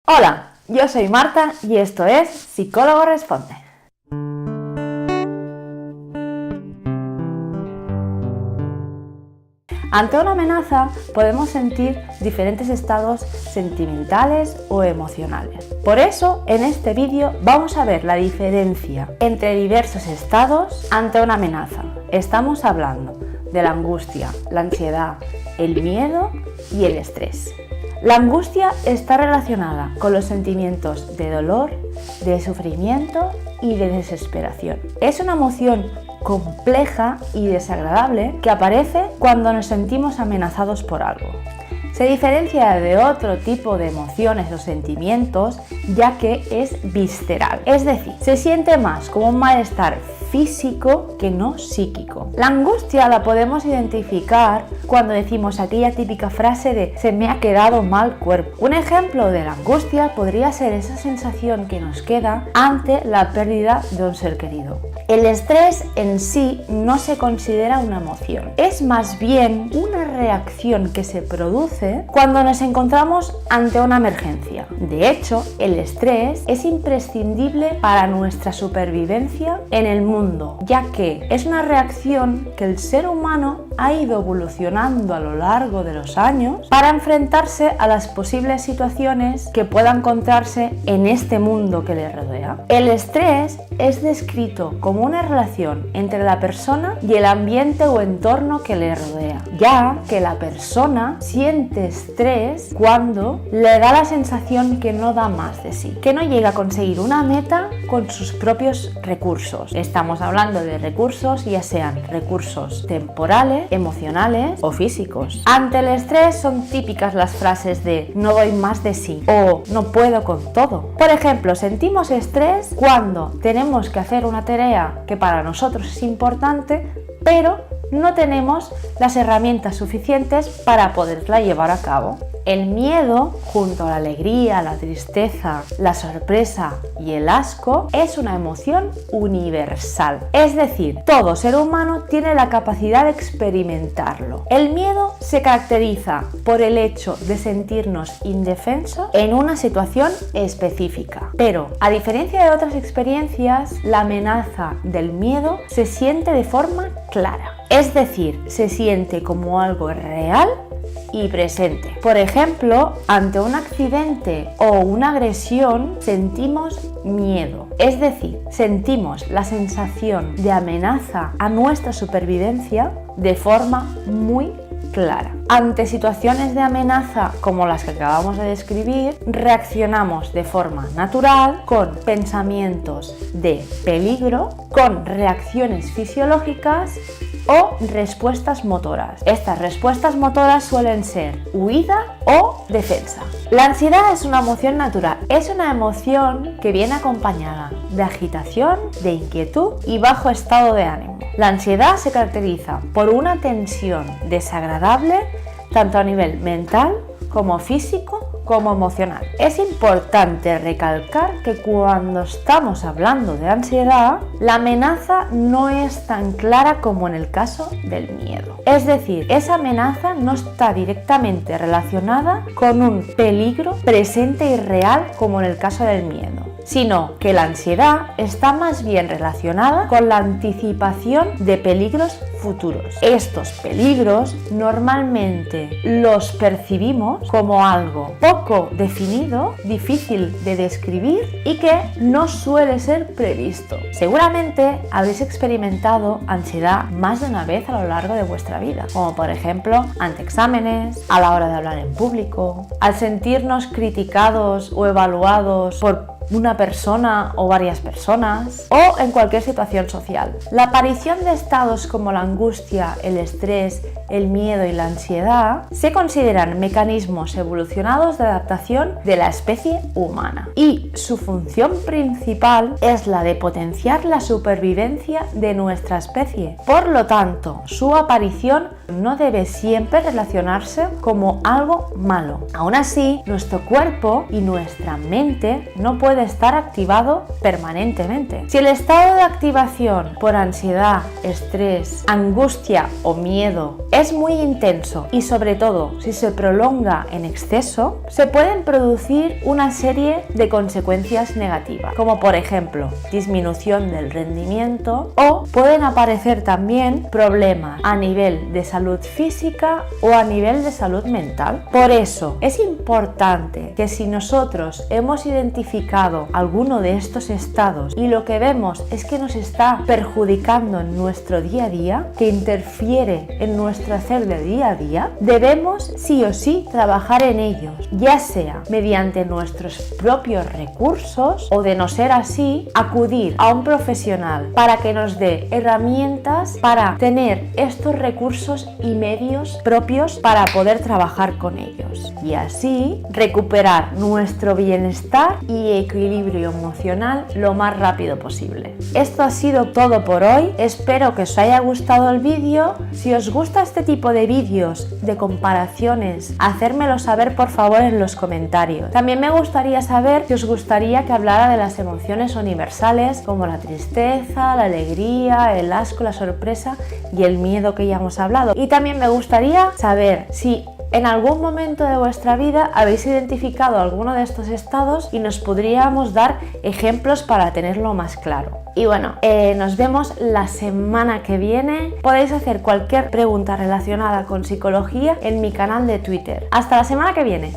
Hola, yo soy Marta y esto es Psicólogo Responde. Ante una amenaza podemos sentir diferentes estados sentimentales o emocionales. Por eso, en este vídeo vamos a ver la diferencia entre diversos estados ante una amenaza. Estamos hablando de la angustia, la ansiedad, el miedo y el estrés. La angustia está relacionada con los sentimientos de dolor, de sufrimiento y de desesperación. Es una emoción compleja y desagradable que aparece cuando nos sentimos amenazados por algo. Se diferencia de otro tipo de emociones o sentimientos ya que es visceral, es decir, se siente más como un malestar físico que no psíquico. La angustia la podemos identificar cuando decimos aquella típica frase de "se me ha quedado mal cuerpo". Un ejemplo de la angustia podría ser esa sensación que nos queda ante la pérdida de un ser querido. El estrés en sí no se considera una emoción, es más bien una reacción que se produce cuando nos encontramos ante una emergencia. De hecho, el estrés es imprescindible para nuestra supervivencia en el mundo, ya que es una reacción que el ser humano ha ido evolucionando a lo largo de los años para enfrentarse a las posibles situaciones que pueda encontrarse en este mundo que le rodea. El estrés es descrito como una relación entre la persona y el ambiente o entorno que le rodea, ya que la persona siente estrés cuando le da la sensación que no da más de sí, que no llega a conseguir una meta con sus propios recursos. Estamos hablando de recursos, ya sean recursos temporales, emocionales o físicos. Ante el estrés son típicas las frases de "no doy más de sí" o "no puedo con todo". Por ejemplo, sentimos estrés cuando tenemos que hacer una tarea que para nosotros es importante, pero no tenemos las herramientas suficientes para poderla llevar a cabo. El miedo, junto a la alegría, la tristeza, la sorpresa y el asco, es una emoción universal. Es decir, todo ser humano tiene la capacidad de experimentarlo. El miedo se caracteriza por el hecho de sentirnos indefensos en una situación específica. Pero, a diferencia de otras experiencias, la amenaza del miedo se siente de forma clara. Es decir, se siente como algo real y presente. Por ejemplo, ante un accidente o una agresión sentimos miedo, es decir, sentimos la sensación de amenaza a nuestra supervivencia de forma muy clara. Ante situaciones de amenaza como las que acabamos de describir, reaccionamos de forma natural con pensamientos de peligro, con reacciones fisiológicas o respuestas motoras. Estas respuestas motoras suelen ser huida o defensa. La ansiedad es una emoción natural, es una emoción que viene acompañada de agitación, de inquietud y bajo estado de ánimo. La ansiedad se caracteriza por una tensión desagradable tanto a nivel mental como físico como emocional. Es importante recalcar que cuando estamos hablando de ansiedad, la amenaza no es tan clara como en el caso del miedo. Es decir, esa amenaza no está directamente relacionada con un peligro presente y real como en el caso del miedo, sino que la ansiedad está más bien relacionada con la anticipación de peligros futuros. Estos peligros normalmente los percibimos como algo poco definido, difícil de describir y que no suele ser previsto. Seguramente habréis experimentado ansiedad más de una vez a lo largo de vuestra vida, como por ejemplo ante exámenes, a la hora de hablar en público, al sentirnos criticados o evaluados por una persona o varias personas o en cualquier situación social. La aparición de estados como la angustia, el estrés, el miedo y la ansiedad se consideran mecanismos evolucionados de adaptación de la especie humana y su función principal es la de potenciar la supervivencia de nuestra especie. Por lo tanto, su aparición no debe siempre relacionarse como algo malo. Aún así, nuestro cuerpo y nuestra mente no pueden estar activado permanentemente. Si el estado de activación por ansiedad, estrés, angustia o miedo es muy intenso y sobre todo si se prolonga en exceso, se pueden producir una serie de consecuencias negativas, como por ejemplo disminución del rendimiento, o pueden aparecer también problemas a nivel de salud física o a nivel de salud mental. Por eso es importante que si nosotros hemos identificado alguno de estos estados y lo que vemos es que nos está perjudicando en nuestro día a día, que interfiere en nuestro hacer de día a día, debemos sí o sí trabajar en ellos, ya sea mediante nuestros propios recursos o, de no ser así, acudir a un profesional para que nos dé herramientas para tener estos recursos y medios propios para poder trabajar con ellos y así recuperar nuestro bienestar y equilibrio emocional lo más rápido posible. Esto ha sido todo por hoy, espero que os haya gustado el vídeo. Si os gusta este tipo de vídeos de comparaciones, hacérmelo saber por favor en los comentarios. También me gustaría saber si os gustaría que hablara de las emociones universales como la tristeza, la alegría, el asco, la sorpresa y el miedo, que ya hemos hablado. Y también me gustaría saber si en algún momento de vuestra vida habéis identificado alguno de estos estados y nos podríamos dar ejemplos para tenerlo más claro. Y bueno, nos vemos la semana que viene. Podéis hacer cualquier pregunta relacionada con psicología en mi canal de Twitter. Hasta la semana que viene.